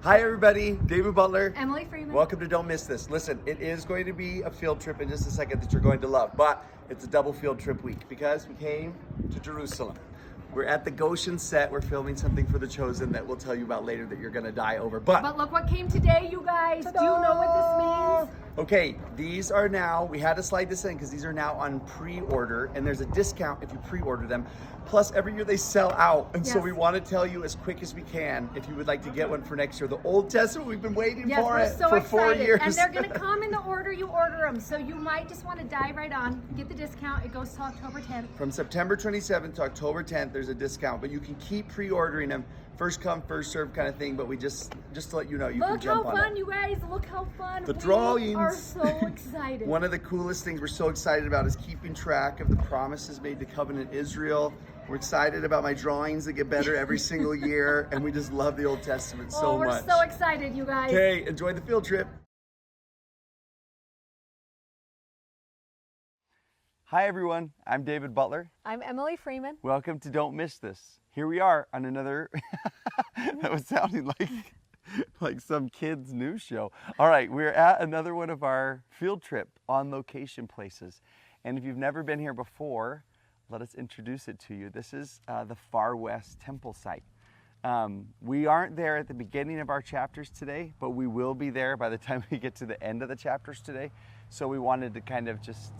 Hi everybody, David Butler. Emily Freeman. Welcome to Don't Miss This. Listen, it is going to be a field trip in just a second that you're going to love, but it's a double field trip week because we came to Jerusalem. We're at the Goshen set. We're filming something for The Chosen that we'll tell you about later that you're going to die over. But look what came today, you guys. Ta-da! Do you know what this means? Okay, these are now, we had to slide this in because these are now on pre-order and there's a discount if you pre-order them. Plus every year they sell out. And so we want to tell you as quick as we can if you would like to get one for next year. The Old Testament, we've been waiting for it for 4 years. And they're going to come in the order you order them. So you might just want to dive right on, get the discount. It goes to October 10th. From September 27th to October 10th, there's a discount, but you can keep pre-ordering them. First come, first serve kind of thing, but we just to let you know, you can jump on it. Look how fun, you guys. Look how fun. The drawings. We are so excited. One of the coolest things we're so excited about is keeping track of the promises made to covenant Israel. We're excited about my drawings that get better every single year, and we just love the Old Testament so much. We're so excited, you guys. Okay, enjoy the field trip. Hi everyone, I'm David Butler. I'm Emily Freeman. Welcome to Don't Miss This. Here we are on another, that was sounding like some kid's news show. All right, we're at another one of our field trip on location places. And if you've never been here before, let us introduce it to you. This is the Far West Temple site. We aren't there at the beginning of our chapters today, but we will be there by the time we get to the end of the chapters today. So we wanted to kind of just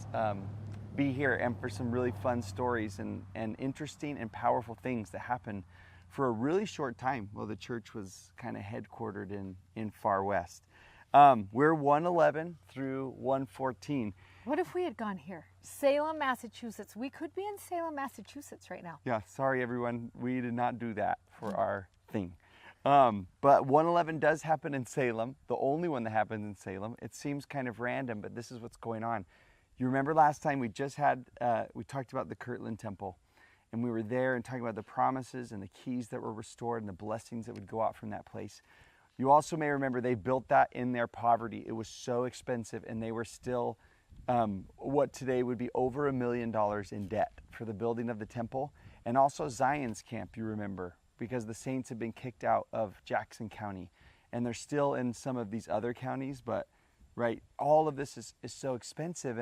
be here and for some really fun stories and interesting and powerful things that happened for a really short time while the church was kind of headquartered in Far West. We're 111 through 114. What if we had gone here? Salem, Massachusetts. We could be in Salem, Massachusetts right now. Yeah, sorry everyone. We did not do that for our thing. But 111 does happen in Salem, the only one that happens in Salem. It seems kind of random, but this is what's going on. You remember last time we talked about the Kirtland Temple, and we were there and talking about the promises and the keys that were restored and the blessings that would go out from that place. You also may remember they built that in their poverty. It was so expensive, and they were still what today would be over $1 million in debt for the building of the temple, and also Zion's Camp, you remember, because the saints had been kicked out of Jackson County, and they're still in some of these other counties, but right, all of this is so expensive,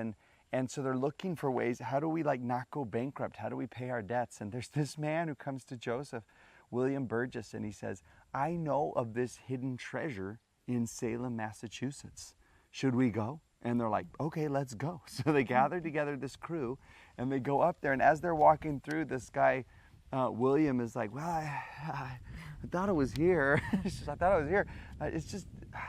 and so they're looking for ways, how do we not go bankrupt? How do we pay our debts? And there's this man who comes to Joseph, William Burgess, and he says, I know of this hidden treasure in Salem, Massachusetts. Should we go? And they're like, okay, let's go. So they gather together this crew, and they go up there, and as they're walking through, this guy, William, is like, well, I thought it was here. I thought it was here. It's just,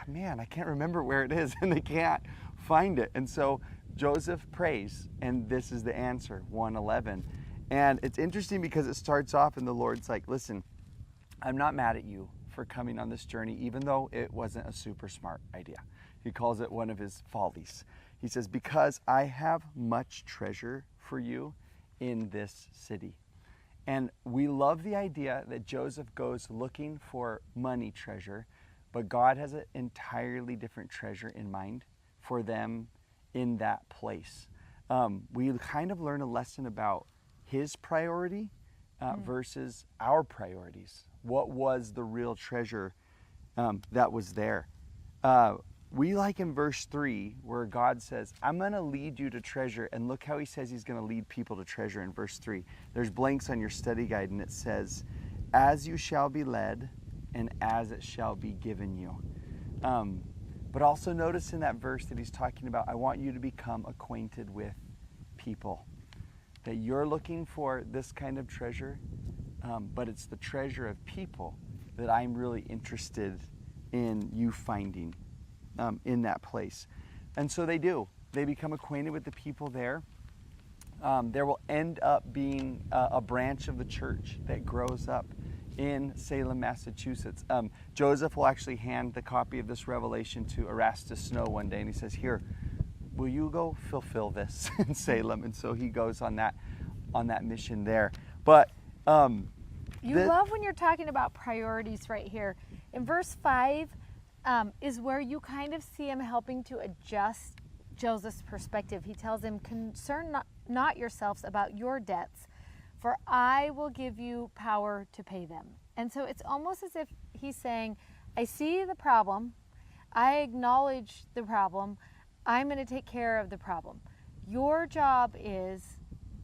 man, I can't remember where it is, and they can't find it. And so Joseph prays, and this is the answer, 111. And it's interesting because it starts off, and the Lord's like, listen, I'm not mad at you for coming on this journey, even though it wasn't a super smart idea. He calls it one of his follies. He says, because I have much treasure for you in this city. And we love the idea that Joseph goes looking for money treasure, but God has an entirely different treasure in mind for them in that place. We kind of learn a lesson about his priority versus our priorities. What was the real treasure that was there? We like in verse 3 where God says, I'm going to lead you to treasure. And look how he says he's going to lead people to treasure in verse 3. There's blanks on your study guide, and it says, as you shall be led and as it shall be given you. But also notice in that verse that he's talking about, I want you to become acquainted with people. That you're looking for this kind of treasure, but it's the treasure of people that I'm really interested in you finding in that place. And so they do. They become acquainted with the people there. There will end up being a branch of the church that grows up in Salem, Massachusetts. Joseph will actually hand the copy of this revelation to Erastus Snow one day, and he says, here, will you go fulfill this in Salem? And so he goes on that mission there. But you love when you're talking about priorities right here. In verse 5 is where you kind of see him helping to adjust Joseph's perspective. He tells him, concern not yourselves about your debts, for I will give you power to pay them. And so it's almost as if he's saying, I see the problem. I acknowledge the problem. I'm going to take care of the problem. Your job is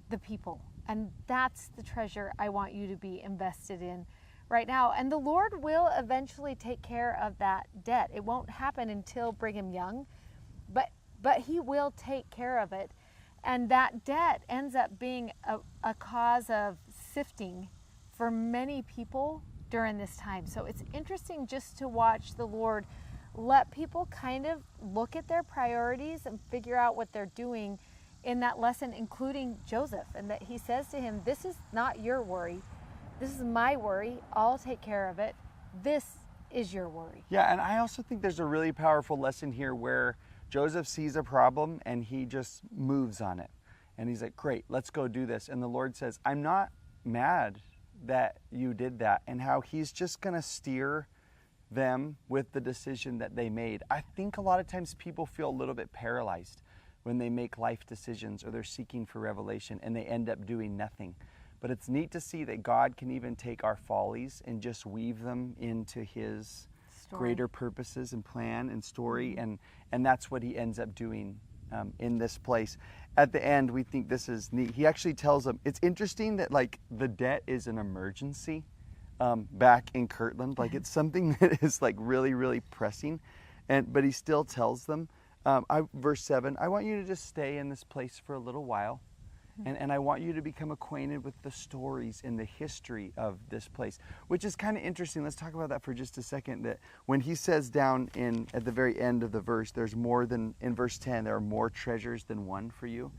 the people, and that's the treasure I want you to be invested in right now. And the Lord will eventually take care of that debt. It won't happen until Brigham Young, but he will take care of it. And that debt ends up being a cause of sifting for many people during this time. So it's interesting just to watch the Lord let people kind of look at their priorities and figure out what they're doing in that lesson, including Joseph, and that he says to him, this is not your worry. This is my worry. I'll take care of it. This is your worry. Yeah, and I also think there's a really powerful lesson here where Joseph sees a problem and he just moves on it. And he's like, great, let's go do this. And the Lord says, I'm not mad that you did that, and how he's just going to steer them with the decision that they made. I think a lot of times people feel a little bit paralyzed when they make life decisions or they're seeking for revelation and they end up doing nothing. But it's neat to see that God can even take our follies and just weave them into his greater purposes and plan and story. And that's what he ends up doing in this place. At the end, we think this is neat. He actually tells them, it's interesting that like the debt is an emergency back in Kirtland. Like it's something that is like really, really pressing. But he still tells them, verse 7, I want you to just stay in this place for a little while. And I want you to become acquainted with the stories and the history of this place, which is kind of interesting. Let's talk about that for just a second. That when he says down at the very end of the verse, there's more than, in verse 10, there are more treasures than one for you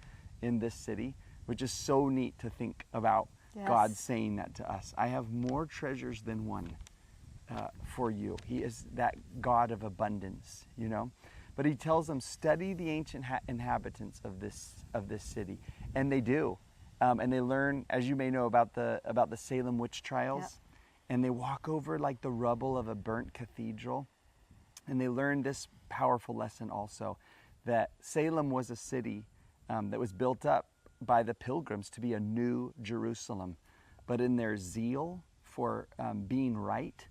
in this city, which is so neat to think about. Yes. God saying that to us. I have more treasures than one for you. He is that God of abundance, you know. But he tells them, study the ancient inhabitants of this city, and they do, and they learn, as you may know, about the Salem witch trials, yep. And they walk over like the rubble of a burnt cathedral, and they learn this powerful lesson also, that Salem was a city that was built up by the pilgrims to be a new Jerusalem, but in their zeal for being right,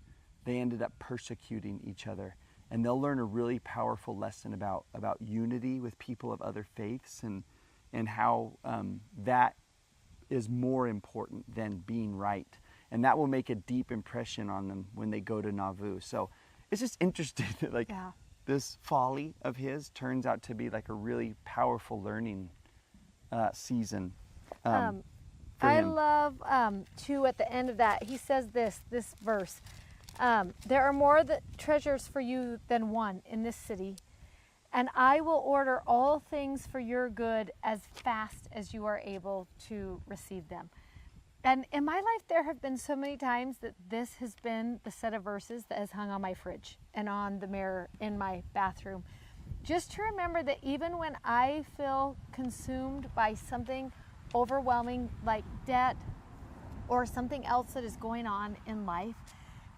they ended up persecuting each other. And they'll learn a really powerful lesson about unity with people of other faiths and how that is more important than being right. And that will make a deep impression on them when they go to Nauvoo. So it's just interesting that this folly of his turns out to be like a really powerful learning season for him. I love, too, at the end of that, he says this verse. There are more treasures for you than one in this city, and I will order all things for your good as fast as you are able to receive them. And in my life, there have been so many times that this has been the set of verses that has hung on my fridge and on the mirror in my bathroom. Just to remember that even when I feel consumed by something overwhelming like debt or something else that is going on in life,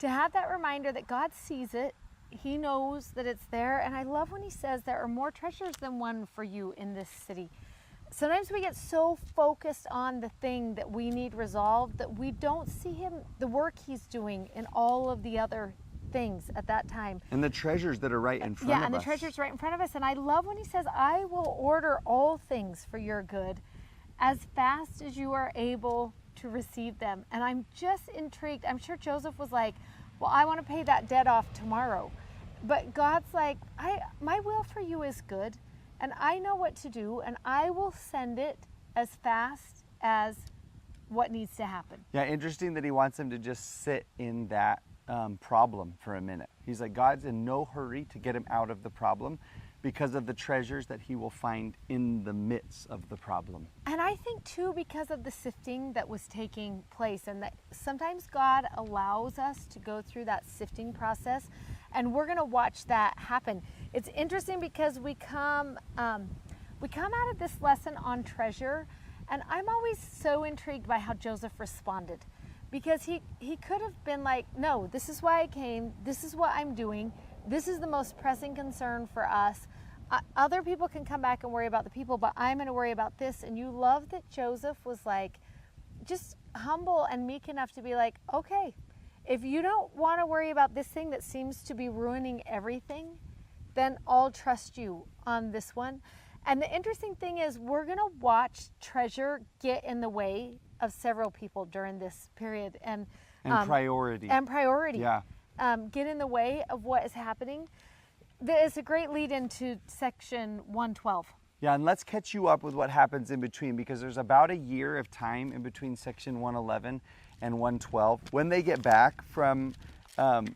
to have that reminder that God sees it, he knows that it's there. And I love when he says there are more treasures than one for you in this city. Sometimes we get so focused on the thing that we need resolved that we don't see him, the work he's doing in all of the other things at that time. And the treasures that are right in front of us. Yeah, and the treasures right in front of us. And I love when he says, I will order all things for your good as fast as you are able to receive them. And I'm just intrigued. I'm sure Joseph was like, well, I want to pay that debt off tomorrow. But God's like, my will for you is good, and I know what to do, and I will send it as fast as what needs to happen. Yeah, interesting that he wants him to just sit in that problem for a minute. He's like, God's in no hurry to get him out of the problem because of the treasures that he will find in the midst of the problem. And I think too, because of the sifting that was taking place, and that sometimes God allows us to go through that sifting process, and we're going to watch that happen. It's interesting because we come out of this lesson on treasure, and I'm always so intrigued by how Joseph responded, because he could have been like, no, this is why I came, this is what I'm doing, this is the most pressing concern for us. Other people can come back and worry about the people, but I'm going to worry about this. And you love that Joseph was like just humble and meek enough to be like, okay, if you don't want to worry about this thing that seems to be ruining everything, then I'll trust you on this one. And the interesting thing is we're going to watch treasure get in the way of several people during this period. And priority. Yeah. Get in the way of what is happening. It's a great lead into section 112. Yeah, and let's catch you up with what happens in between, because there's about a year of time in between section 111 and 112. When they get back from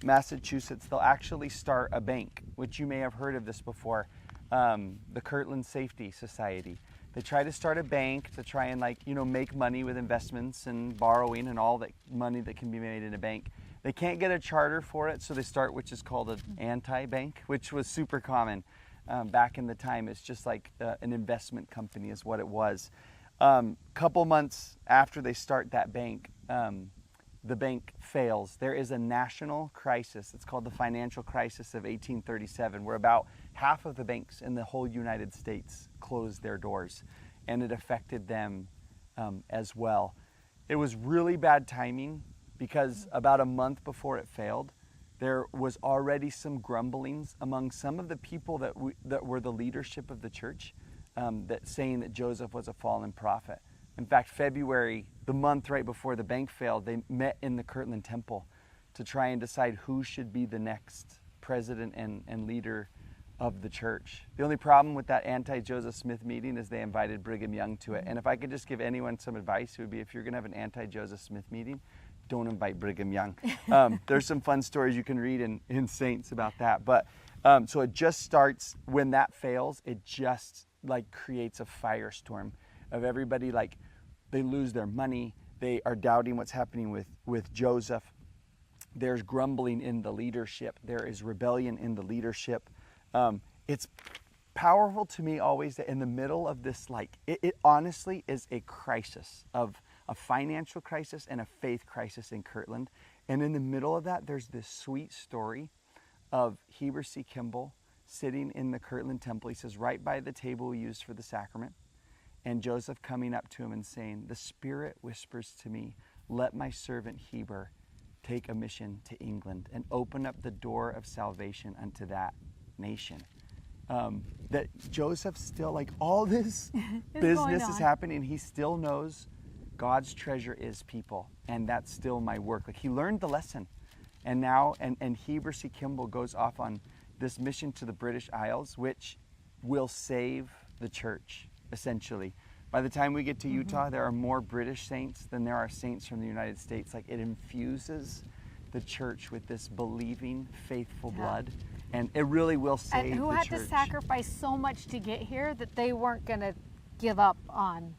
Massachusetts, they'll actually start a bank, which you may have heard of this before, the Kirtland Safety Society. They try to start a bank to try and make money with investments and borrowing and all that money that can be made in a bank. They can't get a charter for it, so they start which is called an anti-bank, which was super common back in the time. It's just like an investment company is what it was. Couple months after they start that bank, the bank fails. There is a national crisis. It's called the financial crisis of 1837, where about half of the banks in the whole United States closed their doors, and it affected them as well. It was really bad timing, because about a month before it failed, there was already some grumblings among some of the people that were the leadership of the church, that saying that Joseph was a fallen prophet. In fact, February, the month right before the bank failed, they met in the Kirtland Temple to try and decide who should be the next president and leader of the church. The only problem with that anti-Joseph Smith meeting is they invited Brigham Young to it. And if I could just give anyone some advice, it would be, if you're going to have an anti-Joseph Smith meeting, don't invite Brigham Young. There's some fun stories you can read in Saints about that. But so it just starts, when that fails, it just creates a firestorm of everybody, they lose their money. They are doubting what's happening with Joseph. There's grumbling in the leadership. There is rebellion in the leadership. It's powerful to me always that in the middle of this, it honestly is a crisis, of a financial crisis and a faith crisis in Kirtland. And in the middle of that, there's this sweet story of Heber C. Kimball sitting in the Kirtland Temple. He says, right by the table we used for the sacrament. And Joseph coming up to him and saying, the Spirit whispers to me, let my servant Heber take a mission to England and open up the door of salvation unto that nation. That Joseph still, all this business is happening, he still knows God's treasure is people, and that's still my work. He learned the lesson. And now, and Heber C. Kimball goes off on this mission to the British Isles, which will save the church, essentially. By the time we get to Utah, there are more British saints than there are saints from the United States. It infuses the church with this believing, faithful blood, and it really will save the church. And who had to sacrifice so much to get here that they weren't going to give up on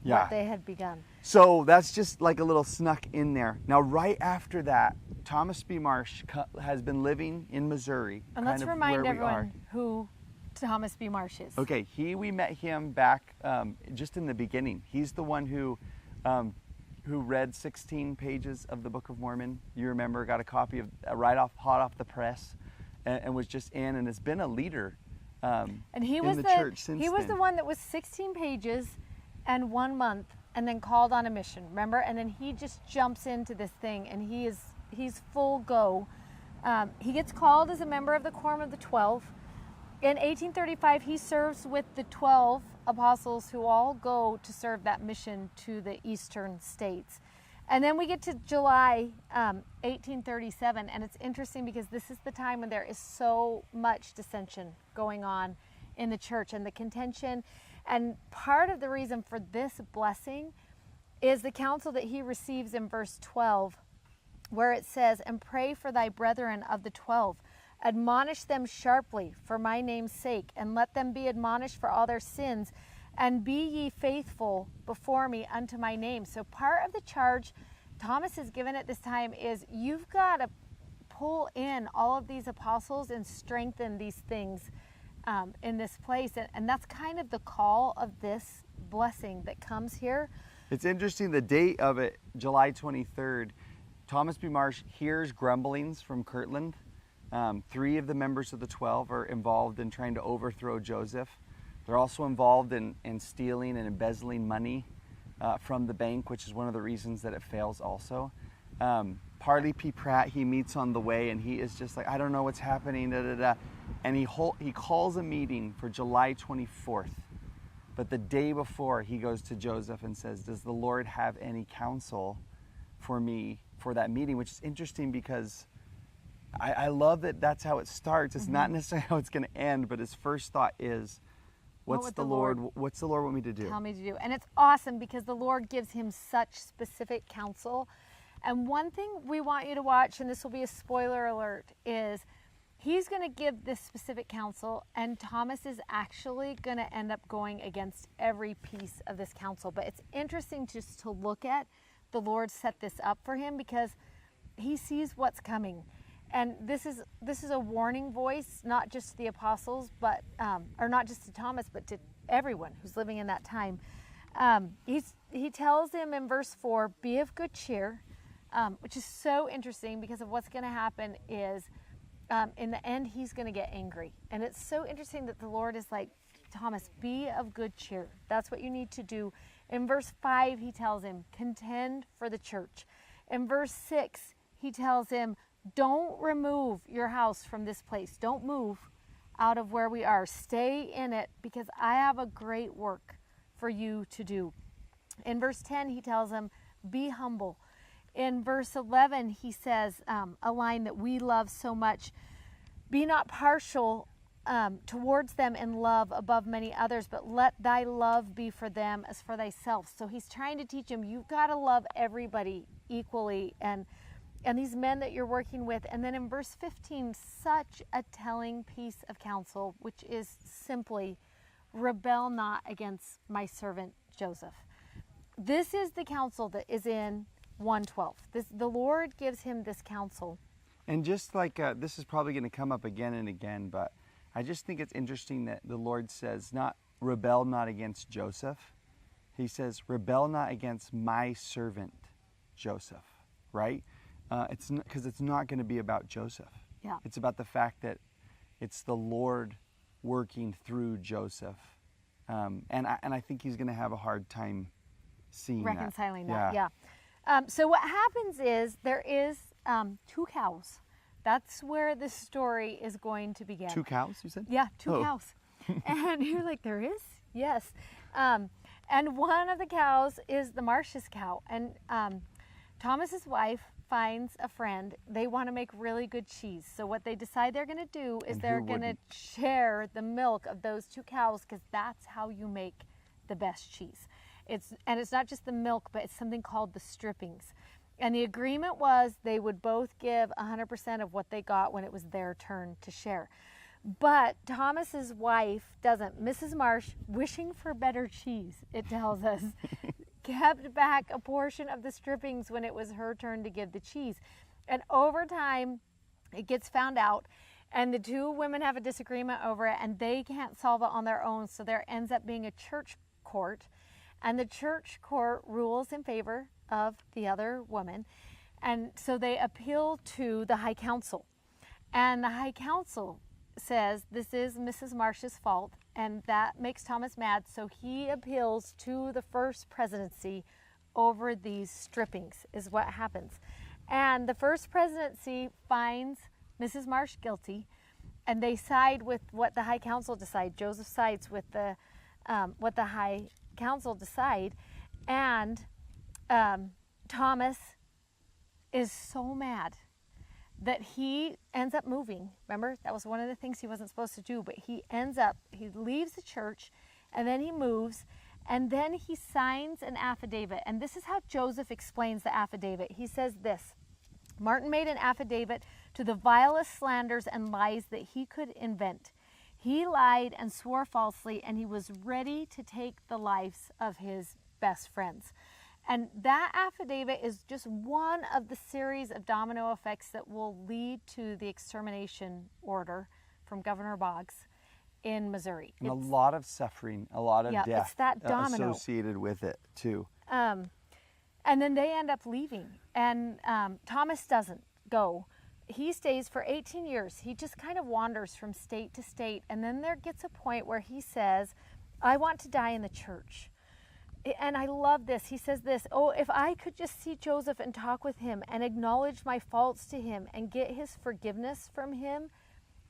what they had begun. So that's just a little snuck in there. Now, right after that, Thomas B. Marsh has been living in Missouri. And let's remind everyone who Thomas B. Marsh is. Okay, we met him back just in the beginning. He's the one who read 16 pages of the Book of Mormon. You remember, got a copy of hot off the press, and was just in, and has been a leader and he was in the church since He was then. the one that was 16 pages and 1 month, and then called on a mission. Remember, and then he just jumps into this thing, and he's full go. He gets called as a member of the Quorum of the 12. In 1835, he serves with the 12 apostles who all go to serve that mission to the eastern states. And then we get to July 1837, and it's interesting because this is the time when there is so much dissension going on in the church and the contention. And part of the reason for this blessing is the counsel that he receives in verse 12, where it says, and pray for thy brethren of the 12. Admonish them sharply for my name's sake, and let them be admonished for all their sins, and be ye faithful before me unto my name. So part of the charge Thomas is given at this time is you've got to pull in all of these apostles and strengthen these things in this place. And that's kind of the call of this blessing that comes here. It's interesting, the date of it, July 23rd, Thomas B. Marsh hears grumblings from Kirtland. 3 of the members of the 12 are involved in trying to overthrow Joseph. They're also involved in stealing and embezzling money from the bank, which is one of the reasons that it fails also. Parley P. Pratt, he meets on the way, and he is just like, I don't know what's happening, da, da, da. And he calls a meeting for July 24th. But the day before, he goes to Joseph and says, does the Lord have any counsel for me for that meeting? Which is interesting because I love that that's how it starts. It's not necessarily how it's going to end, but his first thought is, what's the Lord want me to do? Tell me to do. And it's awesome because the Lord gives him such specific counsel. And one thing we want you to watch, and this will be a spoiler alert, is he's going to give this specific counsel, and Thomas is actually going to end up going against every piece of this counsel. But it's interesting just to look at the Lord set this up for him because he sees what's coming. And this is a warning voice, not just to the apostles, but or not just to Thomas, but to everyone who's living in that time. He tells him in verse 4, be of good cheer, which is so interesting because of what's going to happen is in the end, he's going to get angry. And it's so interesting that the Lord is like, Thomas, be of good cheer. That's what you need to do. In verse 5, he tells him, contend for the church. In verse 6, he tells him, don't remove your house from this place. Don't move out of where we are. Stay in it because I have a great work for you to do. In verse 10, he tells him, be humble. In verse 11, he says a line that we love so much, be not partial towards them in love above many others, but let thy love be for them as for thyself. So he's trying to teach him, you've got to love everybody equally and these men that you're working with. And then in verse 15, such a telling piece of counsel, which is simply, rebel not against my servant Joseph. This is the counsel that is in 1:12. The Lord gives him this counsel. And just like, this is probably going to come up again and again, but I just think it's interesting that the Lord says, not rebel not against Joseph. He says, rebel not against my servant Joseph, right? Because it's not going to be about Joseph. Yeah. It's about the fact that it's the Lord working through Joseph. And I think he's going to have a hard time seeing reconciling that. Yeah. So what happens is there is 2 cows. That's where the story is going to begin. 2 cows, you said? Yeah, 2 cows. And you're like, there is? Yes. And one of the cows is the Marsh's cow. And Thomas's wife finds a friend. They want to make really good cheese. So what they decide they're going to do is they're going to share the milk of those 2 cows because that's how you make the best cheese. It's not just the milk, but it's something called the strippings. And the agreement was they would both give 100% of what they got when it was their turn to share. But Thomas's wife doesn't. Mrs. Marsh, wishing for better cheese, it tells us, kept back a portion of the strippings when it was her turn to give the cheese. And over time, it gets found out, and the 2 women have a disagreement over it, and they can't solve it on their own, so there ends up being a church court. And the church court rules in favor of the other woman. And so they appeal to the High Council. And the High Council says this is Mrs. Marsh's fault, and that makes Thomas mad. So he appeals to the first presidency over these strippings, is what happens. And the first presidency finds Mrs. Marsh guilty, and they side with what the High Council decide. Joseph sides with what the High Council decide, and Thomas is so mad that he ends up moving. Remember, that was one of the things he wasn't supposed to do, but he leaves the church, and then he moves, and then he signs an affidavit. And this is how Joseph explains the affidavit. He says this: Martin made an affidavit to the vilest slanders and lies that he could invent. He lied and swore falsely, and he was ready to take the lives of his best friends. And that affidavit is just one of the series of domino effects that will lead to the extermination order from Governor Boggs in Missouri. And a lot of suffering, a lot of death it's that domino associated with it too. And then they end up leaving, and Thomas doesn't go. He stays for 18 years. He just kind of wanders from state to state, and then there gets a point where he says, I want to die in the church. And I love this. He says this, oh, if I could just see Joseph and talk with him and acknowledge my faults to him and get his forgiveness from him,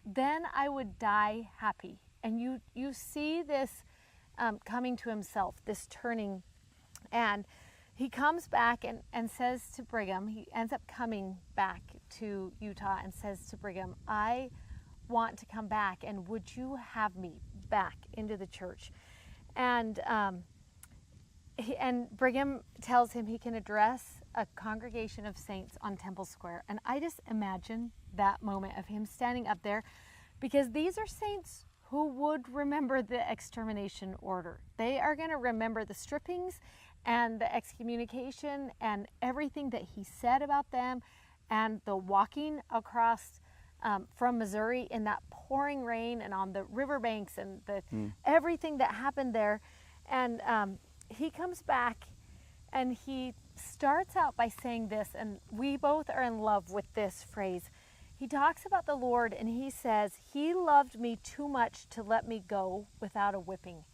then I would die happy. And you see this coming to himself, this turning. And he comes back and says to Brigham, he ends up coming back to Utah and says to Brigham, I want to come back, and would you have me back into the church? And Brigham tells him he can address a congregation of saints on Temple Square. And I just imagine that moment of him standing up there, because these are saints who would remember the extermination order. They are going to remember the strippings and the excommunication and everything that he said about them, and the walking across from Missouri in that pouring rain and on the riverbanks and everything that happened there. And he comes back and he starts out by saying this, and we both are in love with this phrase. He talks about the Lord and he says, he loved me too much to let me go without a whipping.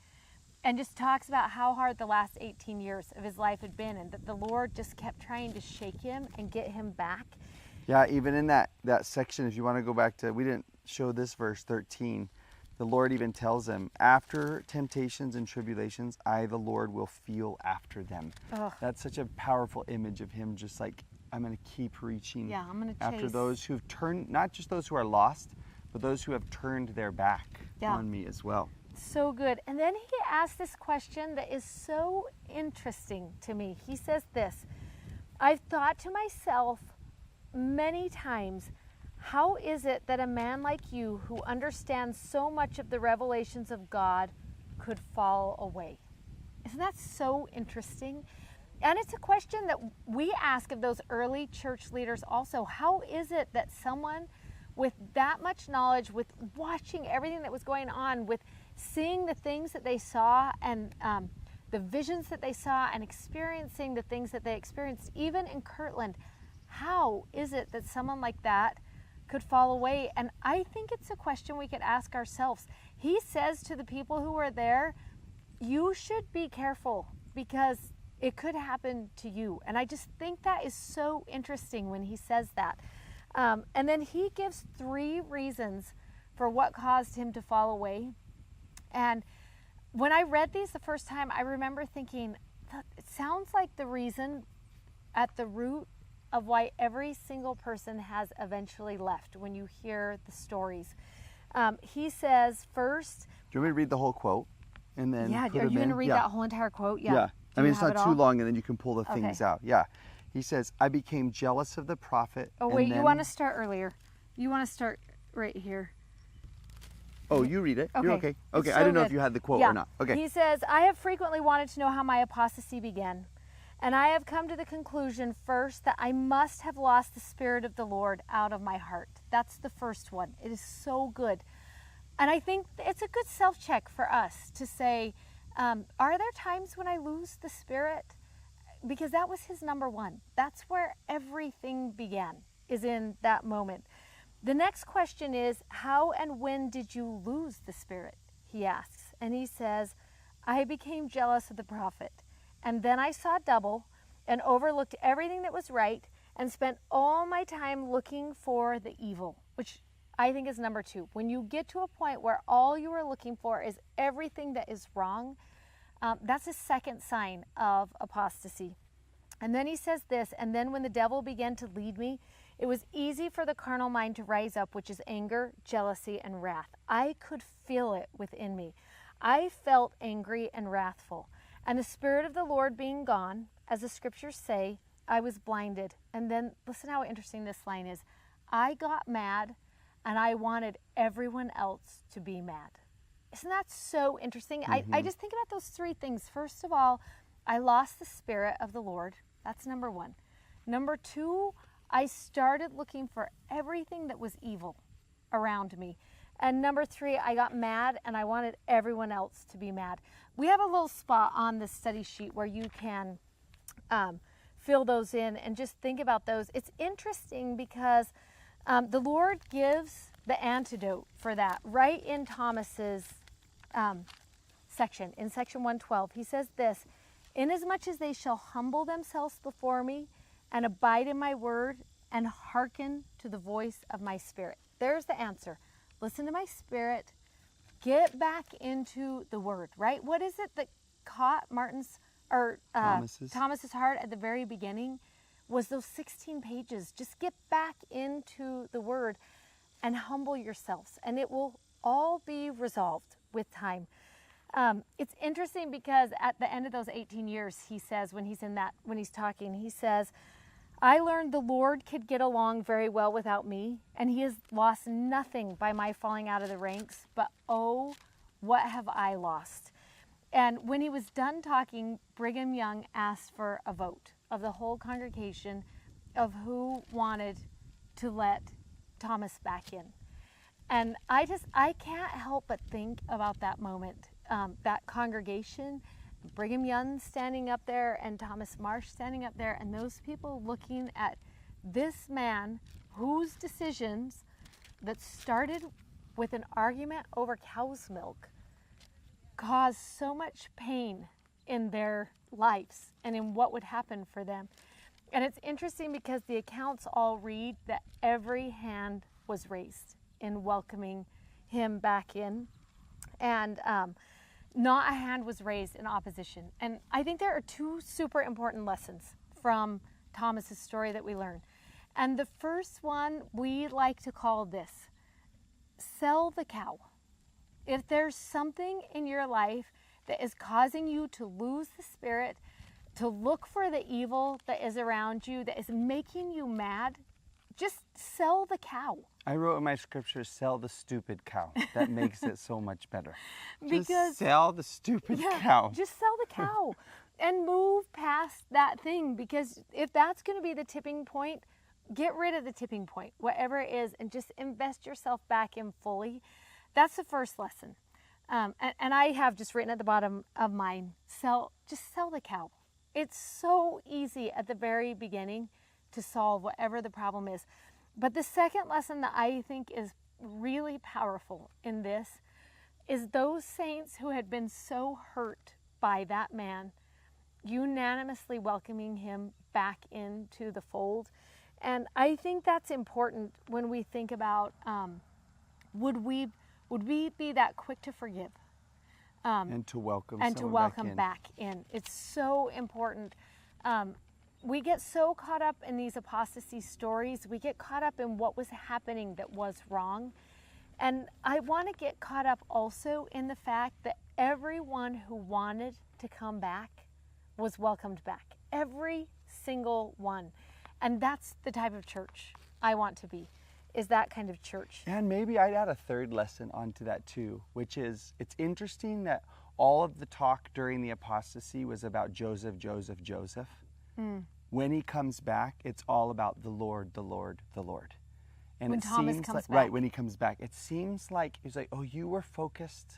And just talks about how hard the last 18 years of his life had been, and that the Lord just kept trying to shake him and get him back. Yeah, even in that section, if you want to go back to, we didn't show this verse 13, the Lord even tells him, after temptations and tribulations, I, the Lord, will feel after them. Ugh. That's such a powerful image of him, just like, I'm going to keep reaching after those who've turned, not just those who are lost, but those who have turned their back on me as well. So good. And then he asks this question that is so interesting to me. He says this, I've thought to myself many times, how is it that a man like you, who understands so much of the revelations of God, could fall away? Isn't that so interesting? And it's a question that we ask of those early church leaders also. How is it that someone with that much knowledge, with watching everything that was going on, with seeing the things that they saw and the visions that they saw and experiencing the things that they experienced, even in Kirtland, how is it that someone like that could fall away? And I think it's a question we could ask ourselves. He says to the people who are there, you should be careful because it could happen to you. And I just think that is so interesting when he says that. And then he gives 3 reasons for what caused him to fall away. And when I read these the first time, I remember thinking, it sounds like the reason at the root of why every single person has eventually left when you hear the stories. He says first... Do you want me to read the whole quote? And then are you going to read that whole entire quote? Yeah. I mean, it's not too long, and then you can pull the things out. Yeah. He says, I became jealous of the prophet. Oh, wait, you want to start earlier. You want to start right here. Oh, you read it. Okay. You're okay. Okay, So I didn't know good. if you had the quote or not. Okay. He says, I have frequently wanted to know how my apostasy began. And I have come to the conclusion first that I must have lost the Spirit of the Lord out of my heart. That's the first one. It is so good. And I think it's a good self-check for us to say, are there times when I lose the Spirit? Because that was his number one. That's where everything began, is in that moment. The next question is, how and when did you lose the Spirit? He asks. And he says, I became jealous of the prophet. And then I saw double and overlooked everything that was right and spent all my time looking for the evil, which I think is number 2. When you get to a point where all you are looking for is everything that is wrong, that's a second sign of apostasy. And then he says this, and then when the devil began to lead me, it was easy for the carnal mind to rise up, which is anger, jealousy, and wrath. I could feel it within me. I felt angry and wrathful. And the Spirit of the Lord being gone, as the scriptures say, I was blinded. And then listen how interesting this line is. I got mad and I wanted everyone else to be mad. Isn't that so interesting? Mm-hmm. I just think about those 3 things. First of all, I lost the Spirit of the Lord. That's number 1. Number 2, I started looking for everything that was evil around me. And number 3, I got mad and I wanted everyone else to be mad. We have a little spot on the study sheet where you can fill those in and just think about those. It's interesting because the Lord gives the antidote for that right in Thomas's section, in section 112. He says this, Inasmuch as they shall humble themselves before me and abide in my word and hearken to the voice of my spirit. There's the answer. Listen to my spirit. Get back into the word, right? What is it that caught Thomas's heart at the very beginning? Was those 16 pages. Just get back into the word and humble yourselves, and it will all be resolved with time. It's interesting because at the end of those 18 years, he says, when he's talking, he says, I learned the Lord could get along very well without me, and he has lost nothing by my falling out of the ranks, but oh, what have I lost? And when he was done talking, Brigham Young asked for a vote of the whole congregation of who wanted to let Thomas back in. And I can't help but think about that moment, that congregation, Brigham Young standing up there and Thomas Marsh standing up there, and those people looking at this man whose decisions that started with an argument over cow's milk caused so much pain in their lives and in what would happen for them. And it's interesting because the accounts all read that every hand was raised in welcoming him back in, and not a hand was raised in opposition. And I think there are two super important lessons from Thomas's story that we learn. And the first one we like to call this: sell the cow. If there's something in your life that is causing you to lose the spirit, to look for the evil that is around you, that is making you mad, just sell the cow. I wrote in my scriptures, sell the stupid cow. That makes it so much better. Because, just sell the stupid cow. Just sell the cow and move past that thing, because if that's going to be the tipping point, get rid of the tipping point, whatever it is, and just invest yourself back in fully. That's the first lesson. And I have just written at the bottom of mine, just sell the cow. It's so easy at the very beginning to solve whatever the problem is. But the second lesson that I think is really powerful in this is those saints who had been so hurt by that man unanimously welcoming him back into the fold. And I think that's important when we think about would we be that quick to forgive and to welcome back in. It's so important. We get so caught up in these apostasy stories. We get caught up in what was happening that was wrong. And I want to get caught up also in the fact that everyone who wanted to come back was welcomed back. Every single one. And that's the type of church I want to be, is that kind of church. And maybe I'd add a third lesson onto that too, which is, it's interesting that all of the talk during the apostasy was about Joseph. When he comes back, it's all about the Lord. And when it Thomas seems comes like, back. right, when he comes back, it seems like he's like, oh, you were focused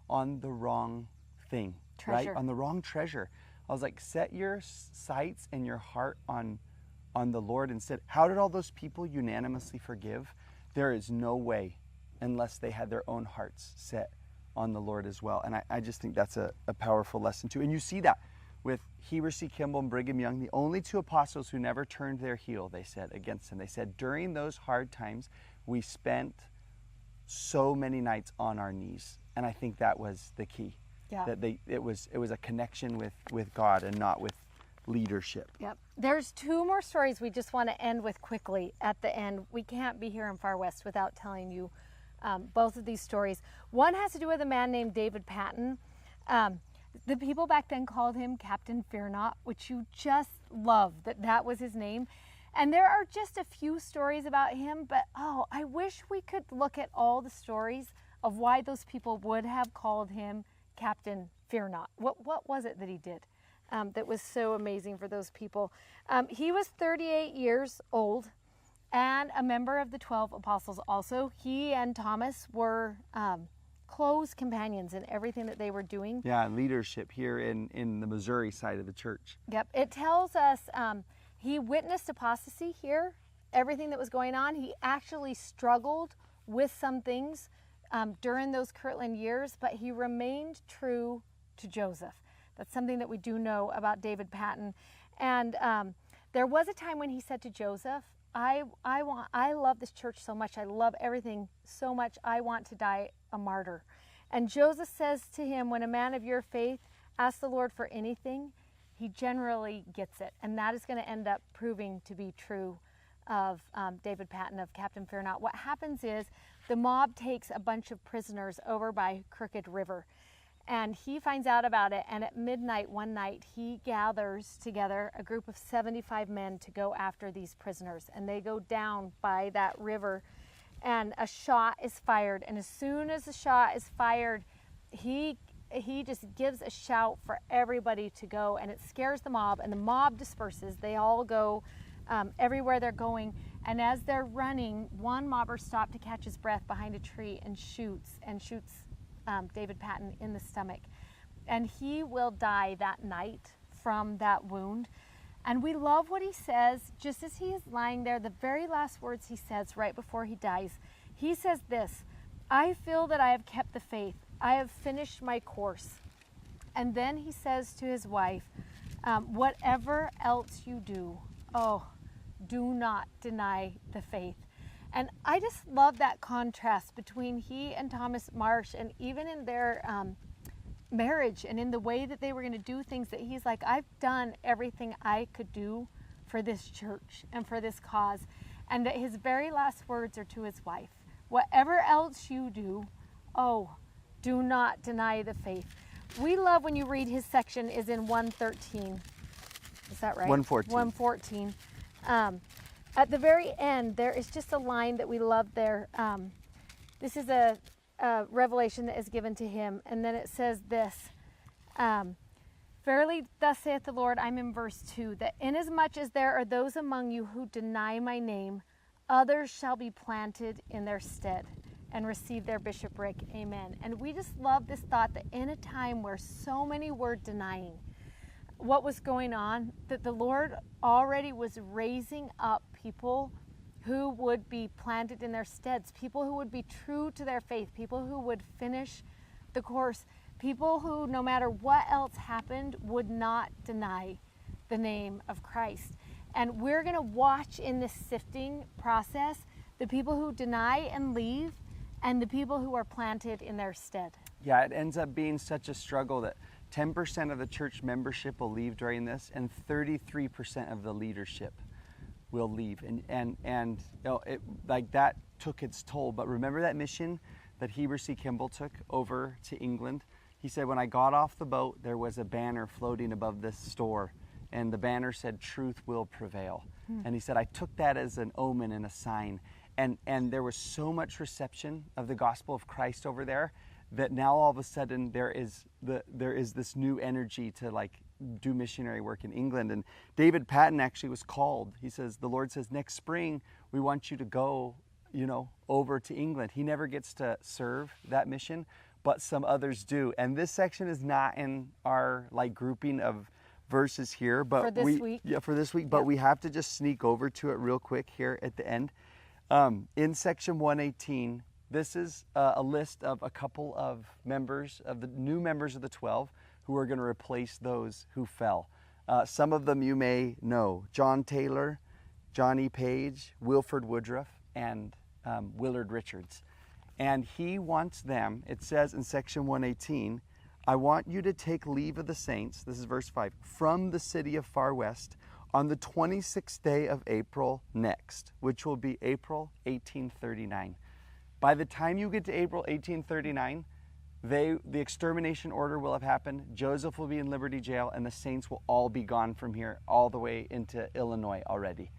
on the wrong thing, Treasure. right? On the wrong treasure. I was like, set your sights and your heart on the Lord instead. How did all those people unanimously forgive? There is no way unless they had their own hearts set on the Lord as well. And I just think that's a powerful lesson too. And you see that with Heber C. Kimball and Brigham Young, the only two apostles who never turned their heel, they said, against him. They said, during those hard times, we spent so many nights on our knees. And I think that was the key. Yeah. That it was a connection with God and not with leadership. Yep. There's two more stories we just want to end with quickly at the end. We can't be here in Far West without telling you both of these stories. One has to do with a man named David Patton. The people back then called him Captain Fearnot, which you just love that was his name. And there are just a few stories about him, but I wish we could look at all the stories of why those people would have called him Captain Fearnot. What was it that he did that was so amazing for those people? He was 38 years old and a member of the 12 apostles also. He and Thomas were close companions in everything that they were doing. Yeah, leadership here in the Missouri side of the church. Yep, it tells us he witnessed apostasy here, everything that was going on. He actually struggled with some things during those Kirtland years, but he remained true to Joseph. That's something that we do know about David Patton. And there was a time when he said to Joseph, I love this church so much. I love everything so much. I want to die a martyr. And Joseph says to him, when a man of your faith asks the Lord for anything, he generally gets it. And that is going to end up proving to be true of David Patton, of Captain Fearnot. What happens is the mob takes a bunch of prisoners over by Crooked River. And he finds out about it, and at midnight one night, he gathers together a group of 75 men to go after these prisoners. And they go down by that river, and a shot is fired. And as soon as the shot is fired, he just gives a shout for everybody to go, and it scares the mob, and the mob disperses. They all go everywhere they're going. And as they're running, one mobber stopped to catch his breath behind a tree and shoots David Patton in the stomach. And he will die that night from that wound. And we love what he says, just as he is lying there, the very last words he says right before he dies. He says this, I feel that I have kept the faith. I have finished my course. And then he says to his wife, whatever else you do, do not deny the faith. And I just love that contrast between he and Thomas Marsh, and even in their marriage and in the way that they were going to do things, that he's like, I've done everything I could do for this church and for this cause. And that his very last words are to his wife, whatever else you do, do not deny the faith. We love when you read his section is in 113. Is that right? 114. 114. At the very end, there is just a line that we love there. This is a revelation that is given to him. And then it says this, verily thus saith the Lord, I'm in verse 2, that inasmuch as there are those among you who deny my name, others shall be planted in their stead and receive their bishopric. Amen. And we just love this thought that in a time where so many were denying what was going on, that the Lord already was raising up people who would be planted in their steads, people who would be true to their faith, people who would finish the course, people who, no matter what else happened, would not deny the name of Christ. And we're going to watch in this sifting process the people who deny and leave and the people who are planted in their stead. Yeah, it ends up being such a struggle that 10% of the church membership will leave during this, and 33% of the leadership will leave. And you know, it, like, that took its toll. But remember that mission that Heber C. Kimball took over to England? He said, when I got off the boat, there was a banner floating above this store, and the banner said, truth will prevail. And he said, I took that as an omen and a sign. And there was so much reception of the gospel of Christ over there that now all of a sudden there is this new energy to, like, do missionary work in England. And David Patton actually was called. He says, the Lord says, next spring we want you to go, you know, over to England. He never gets to serve that mission, but some others do. And this section is not in our, like, grouping of verses here, but for this week. Yeah, for this week. But we have to just sneak over to it real quick here at the end. In section 118, this is a list of a couple of members, of the new members of the 12, who are going to replace those who fell. Some of them you may know: John Taylor, Johnny Page, Wilford Woodruff, and Willard Richards. And he wants them, it says in section 118, I want you to take leave of the saints, this is verse 5, from the city of Far West on the 26th day of April next, which will be April 1839. By the time you get to April 1839, the extermination order will have happened, Joseph will be in Liberty Jail, and the saints will all be gone from here all the way into Illinois already.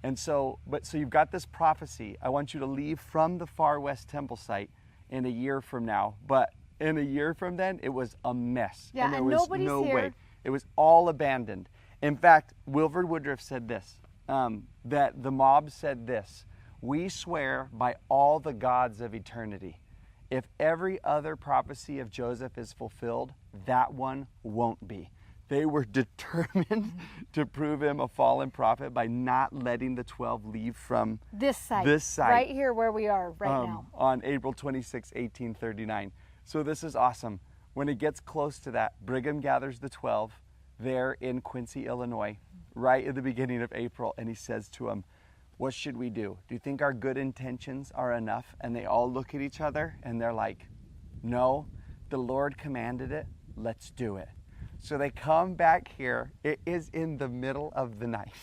And so you've got this prophecy. I want you to leave from the Far West temple site in a year from now, but in a year from then, it was a mess. Yeah, and there and was nobody's no here. way. It was all abandoned. In fact, Wilford Woodruff said this, that the mob said this: we swear by all the gods of eternity, if every other prophecy of Joseph is fulfilled, that one won't be. They were determined to prove him a fallen prophet by not letting the 12 leave from This site. Right here where we are right now. On April 26, 1839. So this is awesome. When it gets close to that, Brigham gathers the 12 there in Quincy, Illinois, right at the beginning of April, and he says to them, what should we do? Do you think our good intentions are enough? And they all look at each other and they're like, no, the Lord commanded it, let's do it. So they come back here. It is in the middle of the night.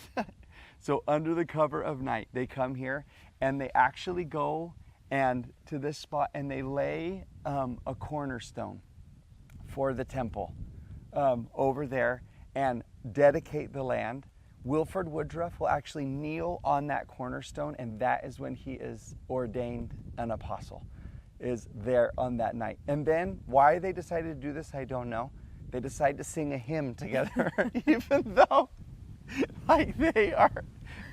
So under the cover of night, they come here and they actually go and to this spot and they lay a cornerstone for the temple over there and dedicate the land. Wilford Woodruff will actually kneel on that cornerstone, and that is when he is ordained an apostle, is there on that night. And then why they decided to do this, I don't know. They decide to sing a hymn together, even though like they are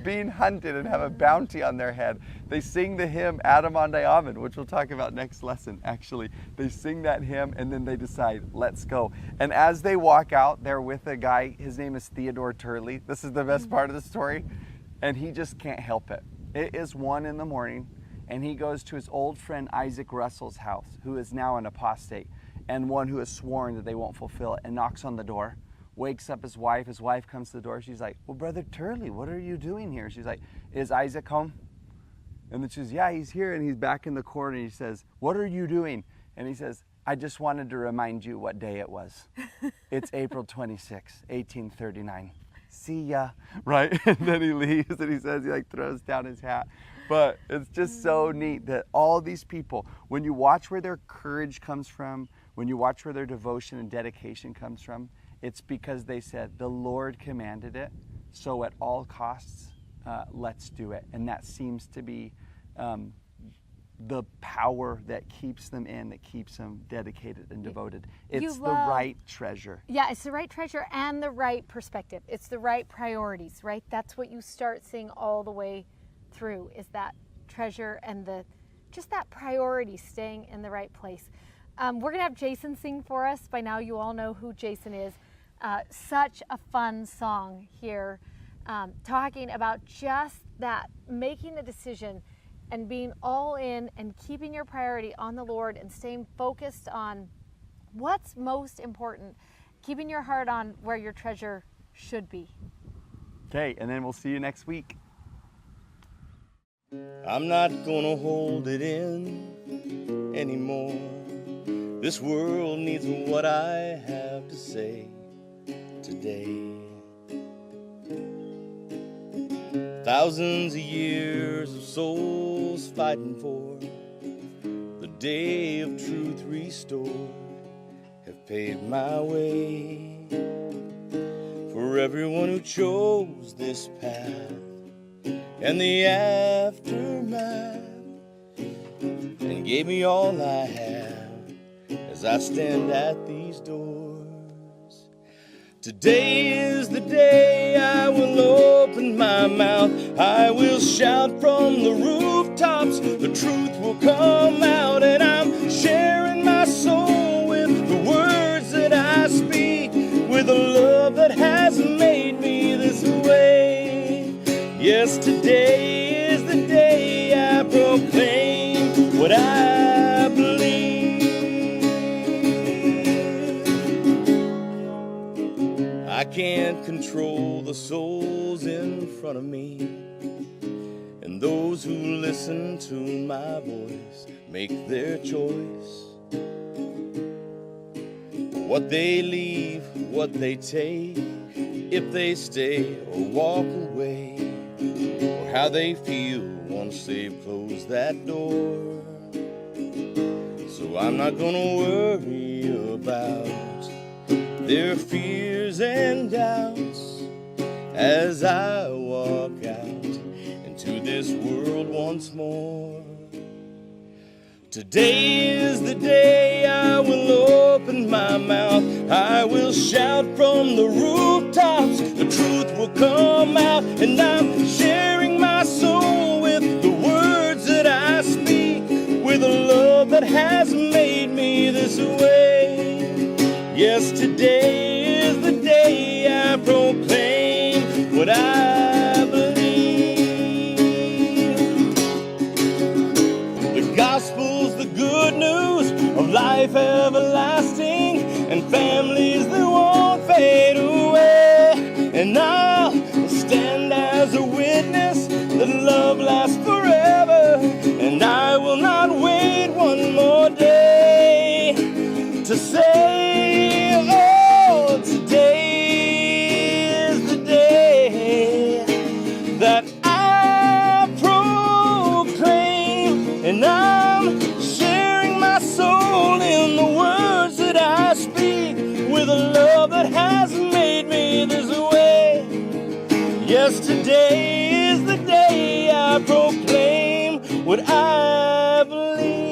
being hunted and have a bounty on their head. They sing the hymn Adam on Diamond, which we'll talk about next lesson, actually. They sing that hymn and then they decide, let's go. And as they walk out, they're with a guy, his name is Theodore Turley. This is the best part of the story. And he just can't help it. It is 1 a.m. and he goes to his old friend Isaac Russell's house, who is now an apostate and one who has sworn that they won't fulfill it, and knocks on the door. Wakes up his wife. His wife comes to the door. She's like, well, Brother Turley, what are you doing here? She's like, is Isaac home? And then she says, yeah, he's here. And he's back in the corner. And he says, what are you doing? And he says, I just wanted to remind you what day it was. It's April 26, 1839. See ya. Right? And then he leaves and he says, he like throws down his hat. But it's just so neat that all these people, when you watch where their courage comes from, when you watch where their devotion and dedication comes from, it's because they said, the Lord commanded it, so at all costs, let's do it. And that seems to be the power that keeps them in, that keeps them dedicated and devoted. It's the right treasure. Yeah, it's the right treasure and the right perspective. It's the right priorities, right? That's what you start seeing all the way through, is that treasure and just that priority, staying in the right place. We're going to have Jason sing for us. By now you all know who Jason is. Such a fun song here, talking about just that, making the decision and being all in and keeping your priority on the Lord and staying focused on what's most important, keeping your heart on where your treasure should be. Okay, and then we'll see you next week. I'm not gonna hold it in anymore. This world needs what I have to say today. Thousands of years of souls fighting for the day of truth restored have paved my way. For everyone who chose this path and the aftermath and gave me all I have as I stand at these doors. Today is the day I will open my mouth. I will shout from the rooftops. The truth will come out, and I'm sharing my soul with the words that I speak, with the love that has made me this way. Yes, today is the day I proclaim what I believe. I can't control the souls in front of me, and those who listen to my voice make their choice. What they leave, what they take, if they stay or walk away, or how they feel once they've closed that door. So I'm not gonna worry about their fears and doubts as I walk out into this world once more. Today is the day I will open my mouth. I will shout from the rooftops. The truth will come out, and I'm sharing my soul with the words that I speak, with a love that has made me this way. Yes, today is the day I proclaim what I believe. The gospel's the good news of life everlasting. with a love that has made me this way. Yes, today is the day I proclaim what I believe.